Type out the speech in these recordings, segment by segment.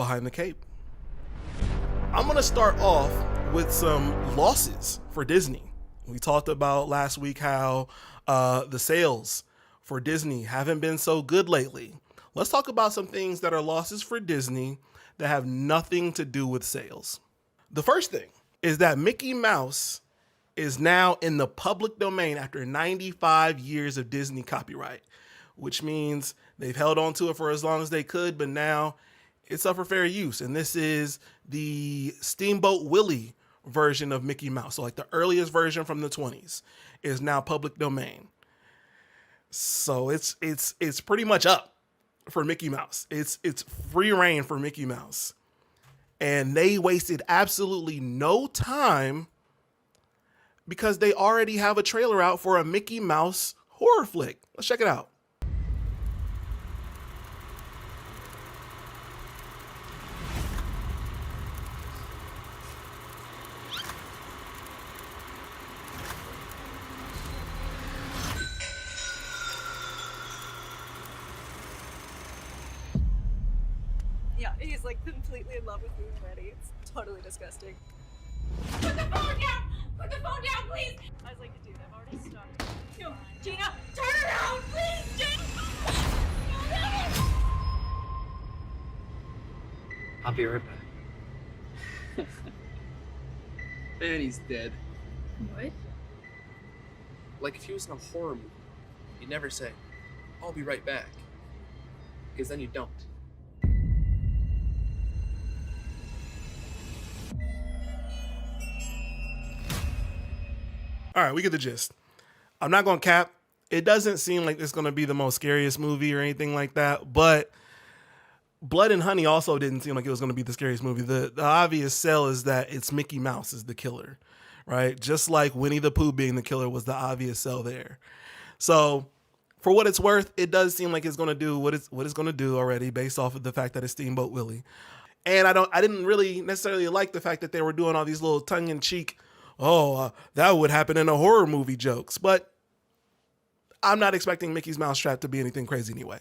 behind the cape. I'm going to start off with some losses for Disney. We talked about last week how the sales for Disney haven't been so good lately. Let's talk about some things that are losses for Disney that have nothing to do with sales. The first thing is that Mickey Mouse is now in the public domain after 95 years of Disney copyright, which means they've held on to it for as long as they could, but now it's up for fair use. And this is the Steamboat Willie version of Mickey Mouse. So like the earliest version from the 20s is now public domain. So it's pretty much up for Mickey Mouse. It's free reign for Mickey Mouse. And they wasted absolutely no time because they already have a trailer out for a Mickey Mouse horror flick. Let's check it out. Yeah, he's like completely in love with me already. It's totally disgusting. Put the phone down! Put the phone down, please! I was like, dude, I've already started. No, Gina, turn around, please, Gina! I'll be right back. And he's dead. What? Like if he was in a horror movie, you'd never say, I'll be right back. Because then you don't. All right, we get the gist. I'm not going to cap. It doesn't seem like it's going to be the most scariest movie or anything like that, but Blood and Honey also didn't seem like it was going to be the scariest movie. The obvious sell is that it's Mickey Mouse is the killer, right? Just like Winnie the Pooh being the killer was the obvious sell there. So for what it's worth, it does seem like it's going to do what it's going to do already based off of the fact that it's Steamboat Willie. And I didn't really necessarily like the fact that they were doing all these little tongue-in-cheek, that would happen in a horror movie jokes. But I'm not expecting Mickey's Mousetrap to be anything crazy anyway.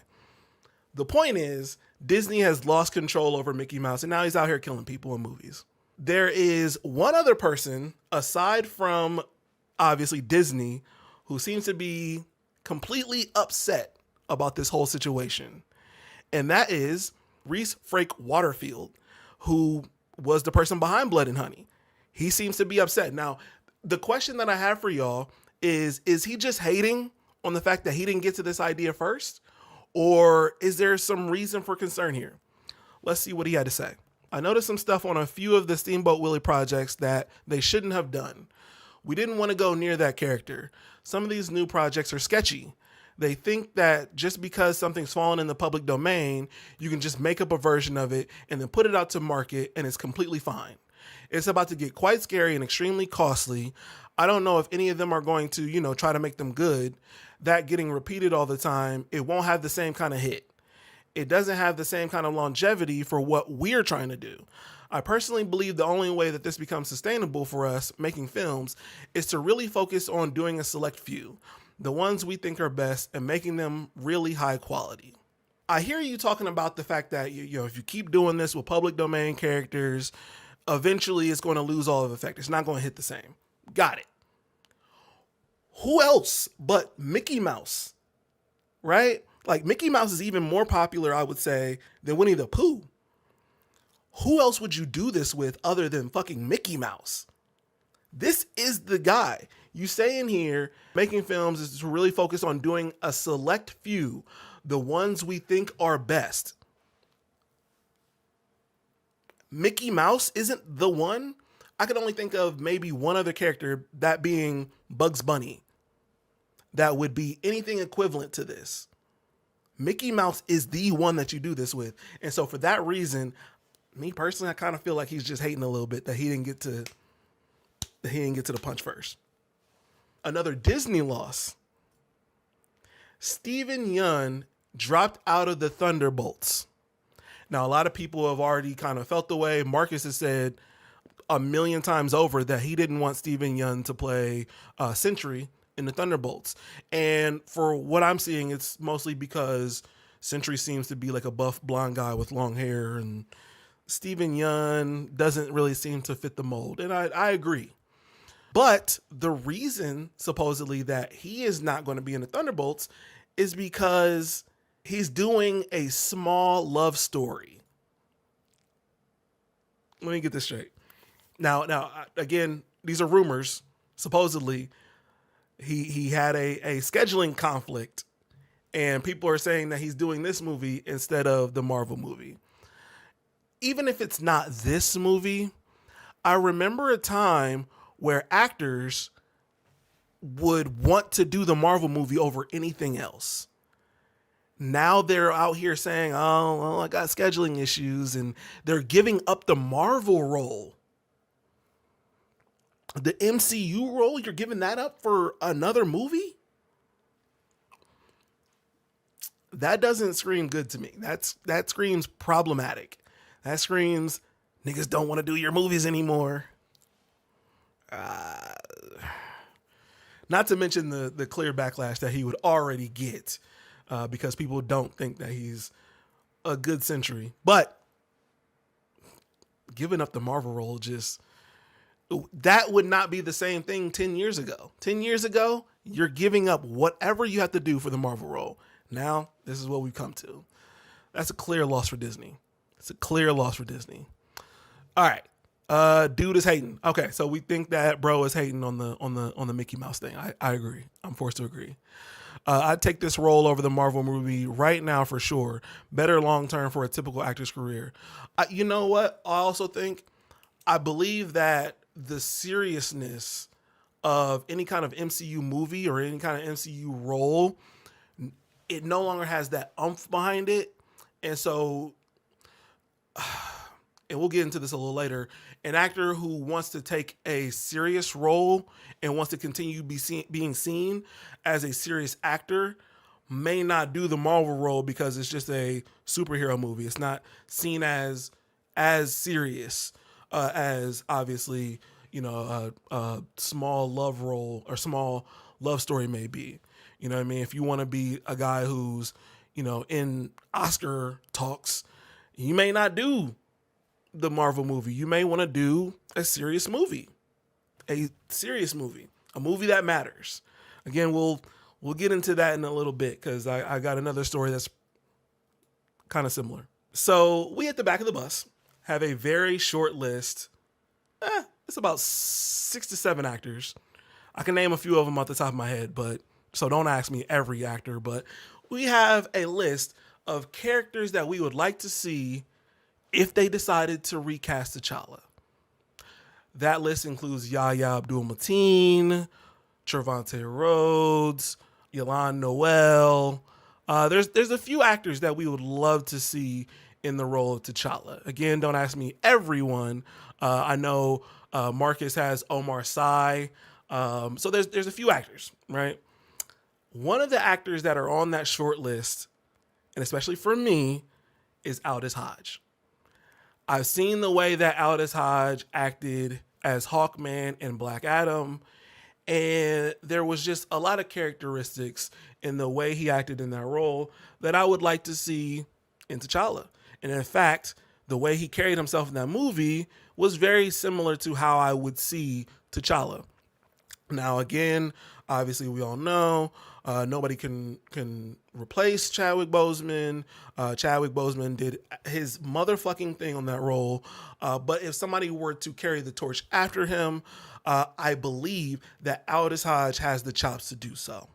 The point is, Disney has lost control over Mickey Mouse, and now he's out here killing people in movies. There is one other person, aside from, obviously, Disney, who seems to be completely upset about this whole situation. And that is Reese Frake Waterfield, who was the person behind Blood and Honey. He seems to be upset. Now, the question that I have for y'all is he just hating on the fact that he didn't get to this idea first? Or is there some reason for concern here? Let's see what he had to say. I noticed some stuff on a few of the Steamboat Willie projects that they shouldn't have done. We didn't want to go near that character. Some of these new projects are sketchy. They think that just because something's fallen in the public domain, you can just make up a version of it and then put it out to market and it's completely fine. It's about to get quite scary and extremely costly. I don't know if any of them are going to, try to make them good. That getting repeated all the time, it won't have the same kind of hit. It doesn't have the same kind of longevity for what we're trying to do. I personally believe the only way that this becomes sustainable for us making films is to really focus on doing a select few, the ones we think are best, and making them really high quality. I hear you talking about the fact that if you keep doing this with public domain characters, eventually it's going to lose all of effect. It's not going to hit the same. Got it. Who else but Mickey Mouse, right? Like Mickey Mouse is even more popular, I would say, than Winnie the Pooh. Who else would you do this with other than fucking Mickey Mouse? This is the guy. You say in here, making films is to really focus on doing a select few, the ones we think are best. Mickey Mouse isn't the one. I could only think of maybe one other character, that being Bugs Bunny, that would be anything equivalent to this. Mickey Mouse is the one that you do this with. And so for that reason, me personally, I kind of feel like he's just hating a little bit that he didn't get to the punch first. Another Disney loss. Steven Yeun dropped out of the Thunderbolts. Now, a lot of people have already kind of felt the way. Marcus has said a million times over that he didn't want Steven Yeun to play Sentry in the Thunderbolts. And for what I'm seeing, it's mostly because Sentry seems to be like a buff blonde guy with long hair, and Steven Yeun doesn't really seem to fit the mold. And I agree. But the reason, supposedly, that he is not going to be in the Thunderbolts is because he's doing a small love story. Let me get this straight. Now, again, these are rumors. Supposedly, he had a scheduling conflict, and people are saying that he's doing this movie instead of the Marvel movie. Even if it's not this movie, I remember a time where actors would want to do the Marvel movie over anything else. Now they're out here saying, oh, well, I got scheduling issues, and they're giving up the Marvel role. The MCU role, you're giving that up for another movie? That doesn't scream good to me. That screams problematic. That screams niggas don't want to do your movies anymore. Not to mention the clear backlash that he would already get because people don't think that he's a good Sentry. But giving up the Marvel role, that would not be the same thing 10 years ago. 10 years ago, you're giving up whatever you have to do for the Marvel role. Now, this is what we've come to. That's a clear loss for Disney. It's a clear loss for Disney. All right. Dude is hating. Okay, so we think that bro is hating on the Mickey Mouse thing. I agree. I'm forced to agree. I'd take this role over the Marvel movie right now for sure. Better long term for a typical actor's career. You know what? I believe that the seriousness of any kind of MCU movie or any kind of MCU role, it no longer has that oomph behind it. And so, and we'll get into this a little later, an actor who wants to take a serious role and wants to continue being seen as a serious actor may not do the Marvel role because it's just a superhero movie. It's not seen as serious as obviously, a small love role or small love story may be. You know what I mean? If you want to be a guy who's, in Oscar talks, you may not do the Marvel movie. You may want to do a serious movie, a movie that matters. Again, we'll get into that in a little bit because I got another story that's kind of similar. So we at the back of the bus have a very short list. It's about 6 to 7 actors. I can name a few of them off the top of my head, so don't ask me every actor, but we have a list of characters that we would like to see if they decided to recast T'Challa. That list includes Yahya Abdul-Mateen, Trevante Rhodes, Yolande Noel. There's a few actors that we would love to see in the role of T'Challa. Again, don't ask me everyone. I know Marcus has Omar Sy. So there's a few actors, right? One of the actors that are on that short list, and especially for me, is Aldis Hodge. I've seen the way that Aldis Hodge acted as Hawkman in Black Adam, and there was just a lot of characteristics in the way he acted in that role that I would like to see in T'Challa. And in fact, the way he carried himself in that movie was very similar to how I would see T'Challa. Now, again, obviously we all know nobody can replace Chadwick Boseman. Chadwick Boseman did his motherfucking thing on that role. But if somebody were to carry the torch after him, I believe that Aldis Hodge has the chops to do so.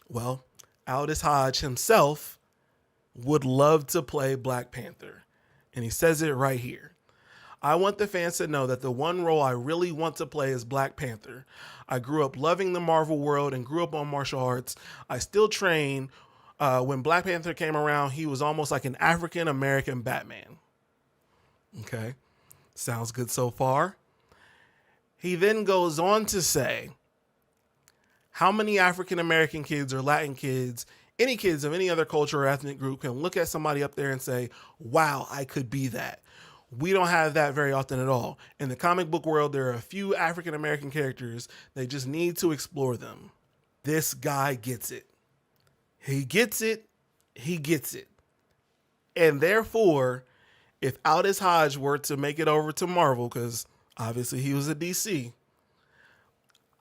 Well, Aldis Hodge himself would love to play Black Panther. And he says it right here. I want the fans to know that the one role I really want to play is Black Panther. I grew up loving the Marvel world and grew up on martial arts. I still train. When Black Panther came around, he was almost like an African-American Batman. Okay. Sounds good so far. He then goes on to say, how many African-American kids or Latin kids, any kids of any other culture or ethnic group can look at somebody up there and say, wow, I could be that. We don't have that very often at all. In the comic book world, there are a few African-American characters. They just need to explore them. This guy gets it. He gets it. He gets it. And therefore, if Aldous Hodge were to make it over to Marvel, because obviously he was a DC,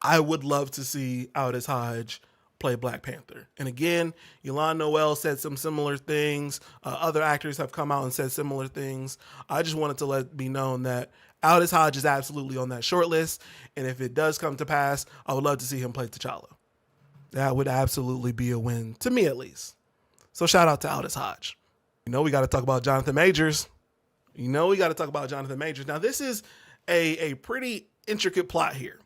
I would love to see Aldous Hodge play Black Panther. And again, Yolande Noel said some similar things. Other actors have come out and said similar things. I just wanted to let it be known that Aldous Hodge is absolutely on that short list. And if it does come to pass, I would love to see him play T'Challa. That would absolutely be a win, to me at least. So shout out to Aldous Hodge. You know we got to talk about Jonathan Majors. Now this is a pretty intricate plot here.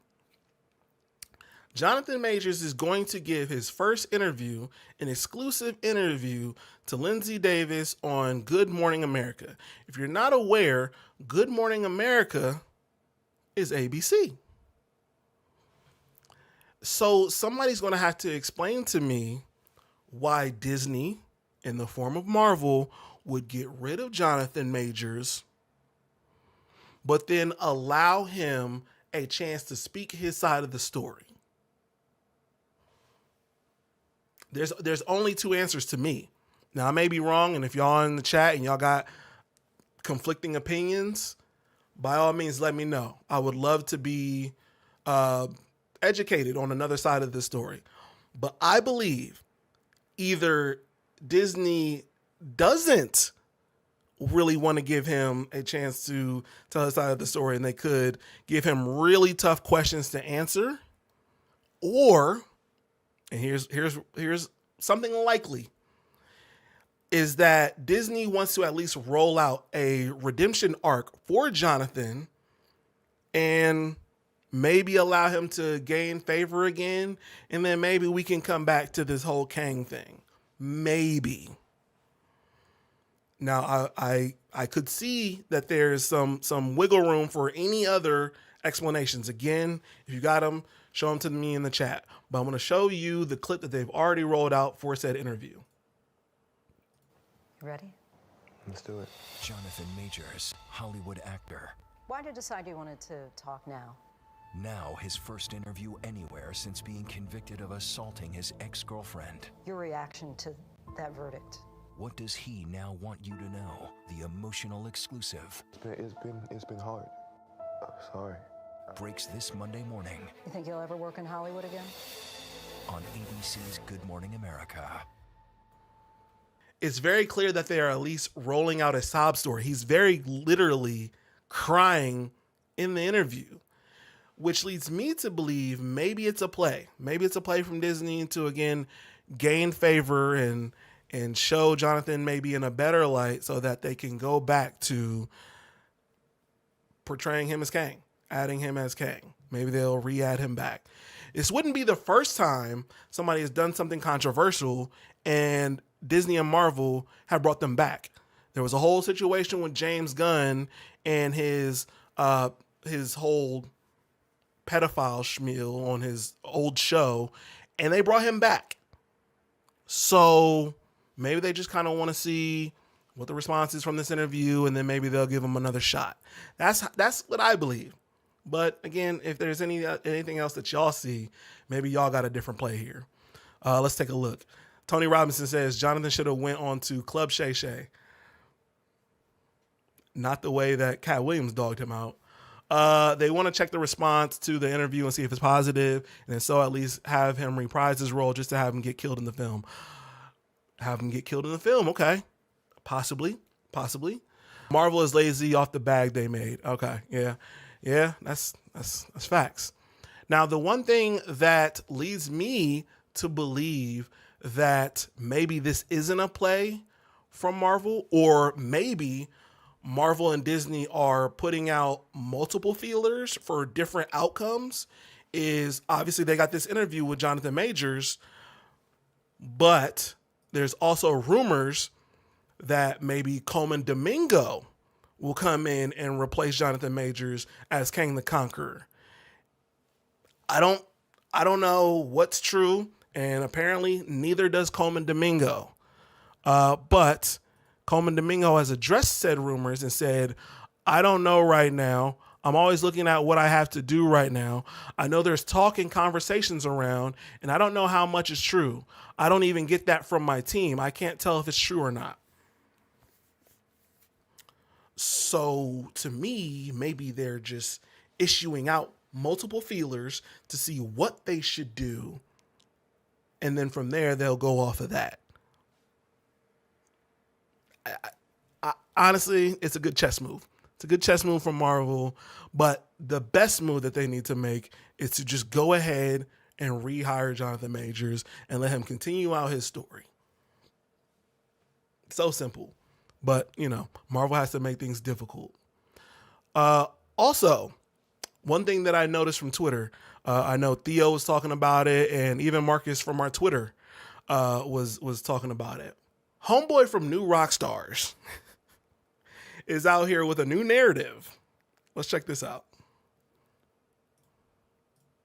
Jonathan Majors is going to give his first interview, an exclusive interview, to Lindsay Davis on Good Morning America. If you're not aware, Good Morning America is ABC. So somebody's going to have to explain to me why Disney, in the form of Marvel, would get rid of Jonathan Majors, but then allow him a chance to speak his side of the story. There's only two answers to me. Now, I may be wrong, and if y'all in the chat and y'all got conflicting opinions, by all means, let me know. I would love to be educated on another side of the story. But I believe either Disney doesn't really want to give him a chance to tell his side of the story, and they could give him really tough questions to answer, or, and here's something likely, is that Disney wants to at least roll out a redemption arc for Jonathan and maybe allow him to gain favor again, and then maybe we can come back to this whole Kang thing. Maybe. Now, I could see that there's some wiggle room for any other explanations. Again, if you got them, show them to me in the chat. But I'm going to show you the clip that they've already rolled out for said interview. You ready? Let's do it. Jonathan Majors, Hollywood actor. Why did you decide you wanted to talk now? Now his first interview anywhere since being convicted of assaulting his ex-girlfriend. Your reaction to that verdict? What does he now want you to know? The emotional exclusive. It's been hard. I'm sorry. Breaks this Monday morning You think you'll ever work in Hollywood again? on ABC's Good Morning America. It's very clear that they are at least rolling out a sob story. He's very literally crying in the interview, which leads me to believe maybe it's a play. Maybe it's a play from Disney to, again, gain favor and show Jonathan maybe in a better light so that they can go back to portraying him as Kang, adding him as Kang. Maybe they'll re-add him back. This wouldn't be the first time somebody has done something controversial and Disney and Marvel have brought them back. There was a whole situation with James Gunn and his whole pedophile schmeal on his old show, and they brought him back. So maybe they just kind of want to see what the response is from this interview, and then maybe they'll give him another shot. That's what I believe. But again, if there's anything else that y'all see, maybe y'all got a different play here. Let's take a look. Tony Robinson says Jonathan should have went on to Club Shay Shay. Not the way that Cat Williams dogged him out. They want to check the response to the interview and see if it's positive, and so at least have him reprise his role just to have him get killed in the film. Okay. Possibly. Marvel is lazy off the bag they made. Okay, yeah, that's facts. Now, the one thing that leads me to believe that maybe this isn't a play from Marvel, or maybe Marvel and Disney are putting out multiple feelers for different outcomes, is obviously they got this interview with Jonathan Majors, but there's also rumors that maybe Coleman Domingo will come in and replace Jonathan Majors as Kang the Conqueror. I don't know what's true, and apparently neither does Coleman Domingo. But Coleman Domingo has addressed said rumors and said, I don't know right now. I'm always looking at what I have to do right now. I know there's talk and conversations around, and I don't know how much is true. I don't even get that from my team. I can't tell if it's true or not. So to me, maybe they're just issuing out multiple feelers to see what they should do. And then from there, they'll go off of that. Honestly, it's a good chess move. It's a good chess move from Marvel. But the best move that they need to make is to just go ahead and rehire Jonathan Majors and let him continue out his story. So simple. But, Marvel has to make things difficult. Also, one thing that I noticed from Twitter, I know Theo was talking about it, and even Marcus from our Twitter was talking about it. Homeboy from New Rockstars is out here with a new narrative. Let's check this out.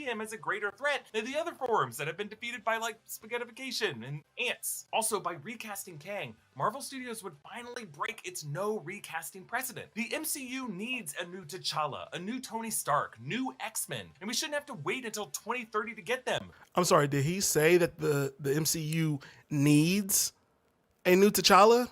Him as a greater threat than the other forms that have been defeated by like spaghettification and ants. Also, by recasting Kang, Marvel Studios would finally break its no recasting precedent. The MCU needs a new T'Challa, a new Tony Stark, new X-Men, and we shouldn't have to wait until 2030 to get them. I'm sorry, did he say that the MCU needs a new T'Challa?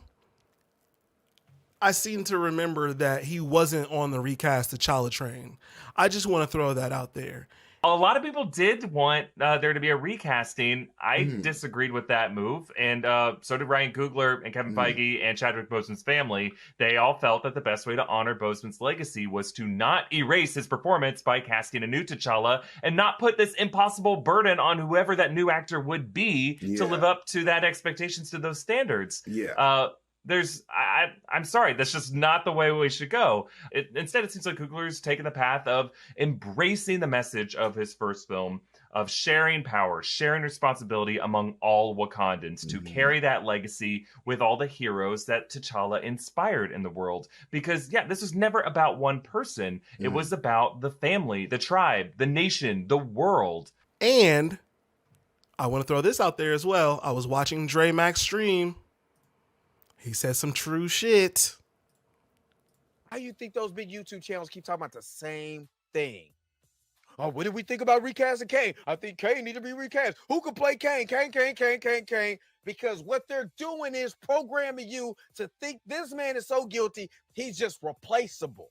I seem to remember that he wasn't on the recast T'Challa train. I just want to throw that out there. A lot of people did want there to be a recasting. I disagreed with that move, and so did Ryan Coogler and Kevin Feige and Chadwick Boseman's family. They all felt that the best way to honor Boseman's legacy was to not erase his performance by casting a new T'Challa and not put this impossible burden on whoever that new actor would be to live up to that expectations, to those standards. I'm sorry, that's just not the way we should go. Instead, it seems like Coogler's taken the path of embracing the message of his first film, of sharing power, sharing responsibility among all Wakandans to carry that legacy with all the heroes that T'Challa inspired in the world. Because, this was never about one person. It was about the family, the tribe, the nation, the world. And I want to throw this out there as well. I was watching Dre Max stream. He said some true shit. How you think those big YouTube channels keep talking about the same thing? Oh, what did we think about recasting Kang? I think Kang need to be recast. Who could play Kang? Kang. Because what they're doing is programming you to think this man is so guilty, he's just replaceable.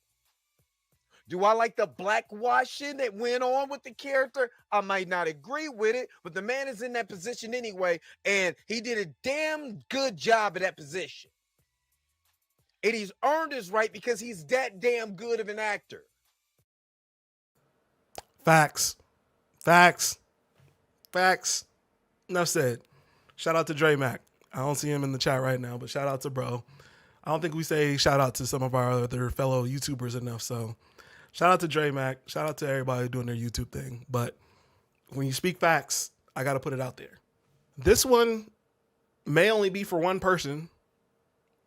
Do I like the blackwashing that went on with the character? I might not agree with it, but the man is in that position anyway, and he did a damn good job at that position. And he's earned his right because he's that damn good of an actor. Facts. Enough said. Shout out to Dre Mac. I don't see him in the chat right now, but shout out to bro. I don't think we say shout out to some of our other fellow YouTubers enough, so shout out to Dre Mac. Shout out to everybody doing their YouTube thing. But when you speak facts, I got to put it out there. This one may only be for one person,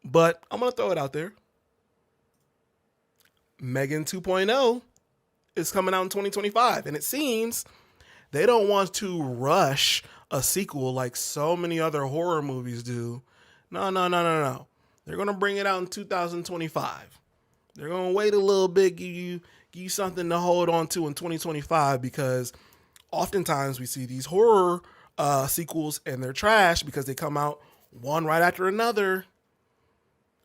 but I'm going to throw it out there. Megan 2.0 is coming out in 2025. And it seems they don't want to rush a sequel like so many other horror movies do. No. They're going to bring it out in 2025. They're going to wait a little bit, give you something to hold on to in 2025, because oftentimes we see these horror sequels and they're trash because they come out one right after another.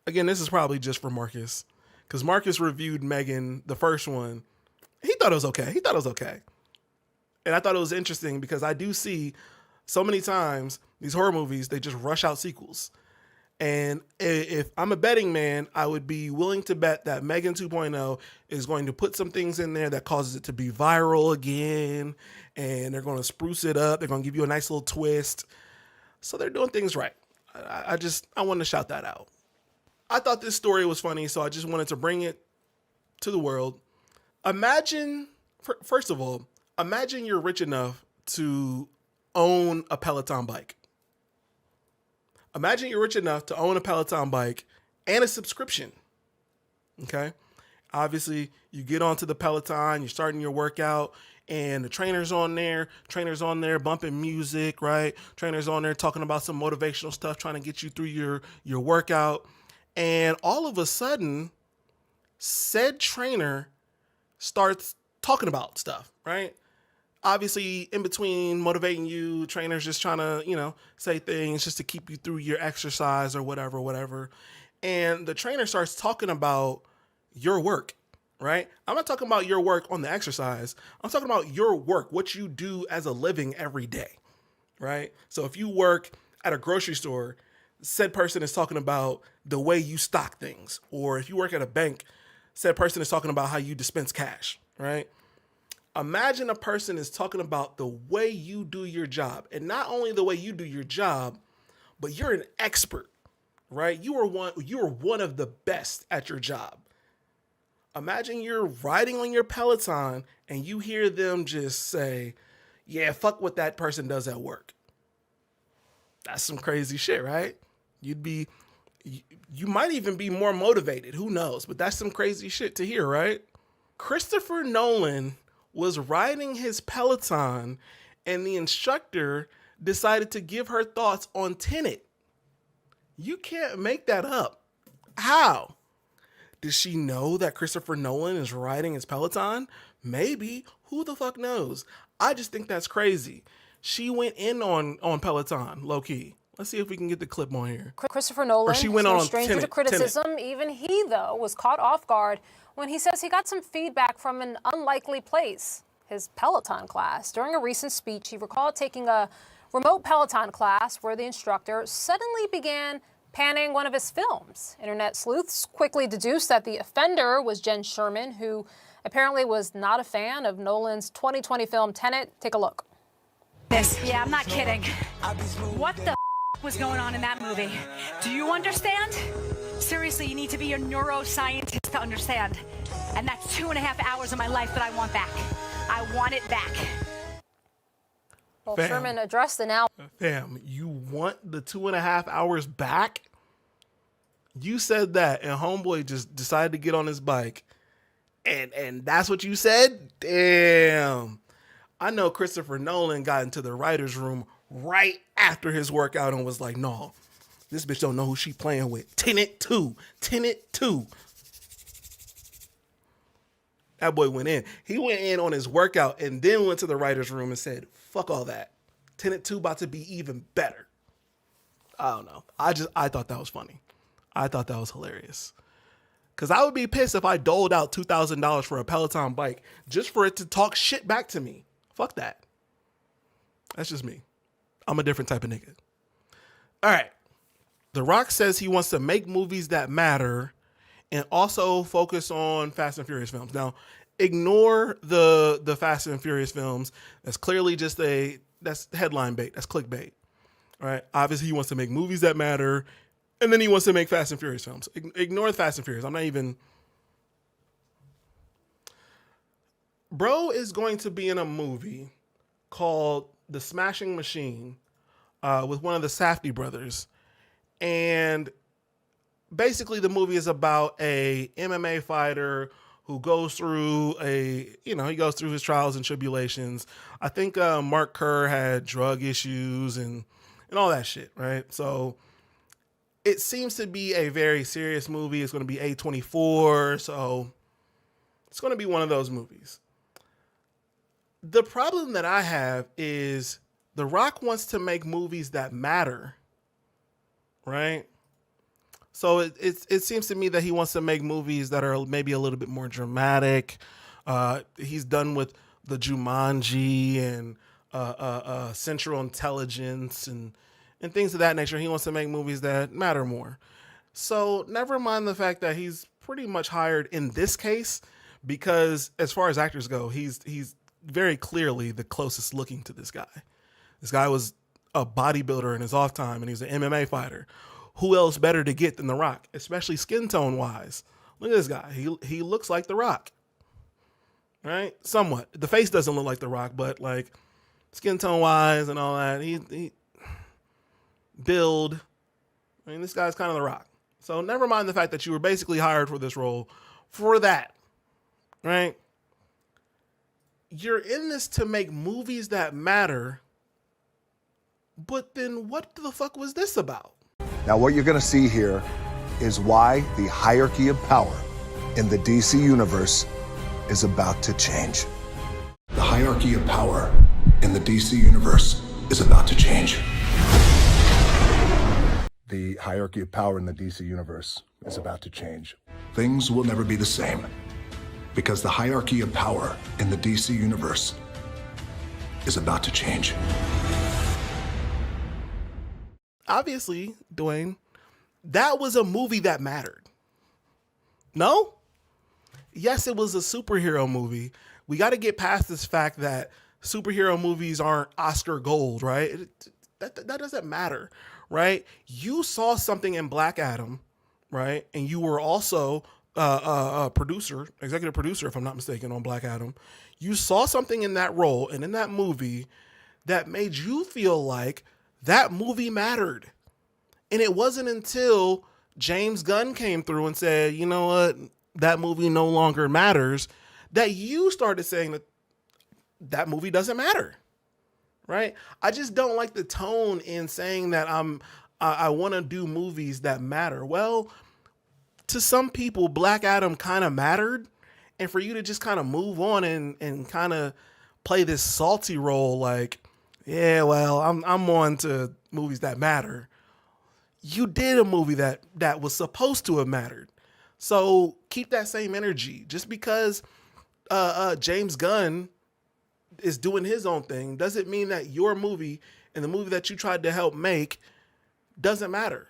Again, this is probably just for Marcus, because Marcus reviewed Megan, the first one. He thought it was okay. And I thought it was interesting because I do see so many times these horror movies, they just rush out sequels. And if I'm a betting man, I would be willing to bet that Megan 2.0 is going to put some things in there that causes it to be viral again. And they're going to spruce it up. They're going to give you a nice little twist. So they're doing things right. I wanted to shout that out. I thought this story was funny, so I just wanted to bring it to the world. First of all, imagine you're rich enough to own a Peloton bike. Imagine you're rich enough to own a Peloton bike and a subscription. Okay? Obviously, you get onto the Peloton, you're starting your workout, and the trainer's on there bumping music, right? Trainer's on there talking about some motivational stuff, trying to get you through your workout. And all of a sudden, said trainer starts talking about stuff, right? Obviously, in between motivating you, trainers just trying to, say things just to keep you through your exercise or whatever. And the trainer starts talking about, your work, right? I'm not talking about your work on the exercise. I'm talking about your work, what you do as a living every day, right? So if you work at a grocery store, said person is talking about the way you stock things. Or if you work at a bank, said person is talking about how you dispense cash, right? Imagine a person is talking about the way you do your job. And not only the way you do your job, but you're an expert, right? You are one of the best at your job. Imagine you're riding on your Peloton and you hear them just say, yeah, fuck what that person does at work. That's some crazy shit, right? You might even be more motivated. Who knows? But that's some crazy shit to hear, right? Christopher Nolan was riding his Peloton and the instructor decided to give her thoughts on Tenet. You can't make that up. How? Does she know that Christopher Nolan is riding his Peloton? Maybe. Who the fuck knows? I just think that's crazy. She went in on Peloton, low key. Let's see if we can get the clip on here. Christopher Nolan, or she went on stranger to criticism. Even he, though, was caught off guard when he says he got some feedback from an unlikely place, his Peloton class. During a recent speech, he recalled taking a remote Peloton class where the instructor suddenly began panning one of his films. Internet sleuths quickly deduced that the offender was Jen Sherman, who apparently was not a fan of Nolan's 2020 film Tenet. Take a look. Yeah, I'm not kidding. What the was going on in that movie? Do you understand? Seriously, you need to be a neuroscientist to understand. And that's 2.5 hours of my life that I want back. I want it back. Well, Sherman addressed the now. Fam, you want the 2.5 hours back? You said that, and homeboy just decided to get on his bike, and that's what you said? Damn. I know Christopher Nolan got into the writer's room right after his workout and was like, no, this bitch don't know who she playing with. Tenet 2. That boy went in. He went in on his workout and then went to the writer's room and said, fuck all that. Tenet 2 about to be even better. I don't know. I thought that was funny. I thought that was hilarious. Because I would be pissed if I doled out $2,000 for a Peloton bike just for it to talk shit back to me. Fuck that. That's just me. I'm a different type of nigga. All right. The Rock says he wants to make movies that matter and also focus on Fast and Furious films. Now, ignore the Fast and Furious films. That's clearly just that's headline bait. That's clickbait. All right. Obviously, he wants to make movies that matter, and then he wants to make Fast and Furious films. Ignore Fast and Furious. I'm not even. Bro is going to be in a movie called The Smashing Machine with one of the Safdie brothers. And basically the movie is about a MMA fighter who goes through he goes through his trials and tribulations. I think Mark Kerr had drug issues and all that shit, right? So it seems to be a very serious movie. It's going to be A24, so it's going to be one of those movies. The problem that I have is The Rock wants to make movies that matter, right? So it seems to me that he wants to make movies that are maybe a little bit more dramatic. He's done with the Jumanji and Central Intelligence and things of that nature. He wants to make movies that matter more. So never mind the fact that he's pretty much hired in this case, because as far as actors go, he's very clearly the closest looking to this guy. This guy was a bodybuilder in his off time, and he was an MMA fighter. Who else better to get than The Rock, especially skin tone wise? Look at this guy. He looks like The Rock, right? Somewhat. The face doesn't look like The Rock, but like skin tone wise and all that, he build. I mean, this guy's kind of The Rock. So never mind the fact that you were basically hired for this role for that, right? You're in this to make movies that matter, but then what the fuck was this about? Now, what you're going to see here is why the hierarchy of power in the DC universe is about to change. The hierarchy of power in the DC universe is about to change. The hierarchy of power in the DC universe is about to change. things will never be the same. Because the hierarchy of power in the DC Universe is about to change. Obviously, Dwayne, that was a movie that mattered. No? Yes, it was a superhero movie. We got to get past this fact that superhero movies aren't Oscar gold, right? That doesn't matter, right? You saw something in Black Adam, right? And you were also a producer, executive producer, if I'm not mistaken, on Black Adam. You saw something in that role and in that movie that made you feel like that movie mattered. And it wasn't until James Gunn came through and said, you know what, that movie no longer matters, that you started saying that that movie doesn't matter, right? I just don't like the tone in saying that I want to do movies that matter. Well, to some people, Black Adam kind of mattered. And for you to just kind of move on and kind of play this salty role like, yeah, well, I'm on to movies that matter. You did a movie that was supposed to have mattered. So keep that same energy. Just because James Gunn is doing his own thing doesn't mean that your movie and the movie that you tried to help make doesn't matter.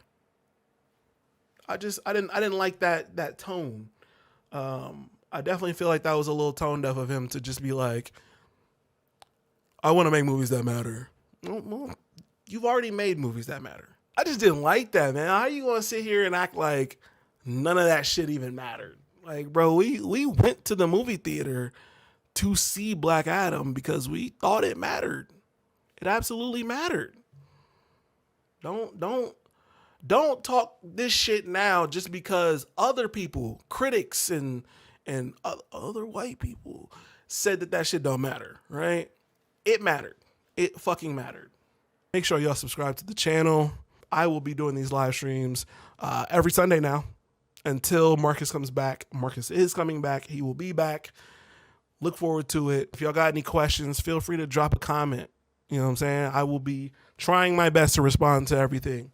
I didn't like that tone. I definitely feel like that was a little tone deaf of him to just be like, I want to make movies that matter. Well, you've already made movies that matter. I just didn't like that, man. How are you going to sit here and act like none of that shit even mattered? Like, bro, we went to the movie theater to see Black Adam because we thought it mattered. It absolutely mattered. Don't talk this shit now just because other people, critics and other white people said that shit don't matter, right? It mattered. It fucking mattered. Make sure y'all subscribe to the channel. I will be doing these live streams every Sunday now until Marcus comes back. Marcus is coming back. He will be back. Look forward to it. If y'all got any questions, feel free to drop a comment. You know what I'm saying? I will be trying my best to respond to everything.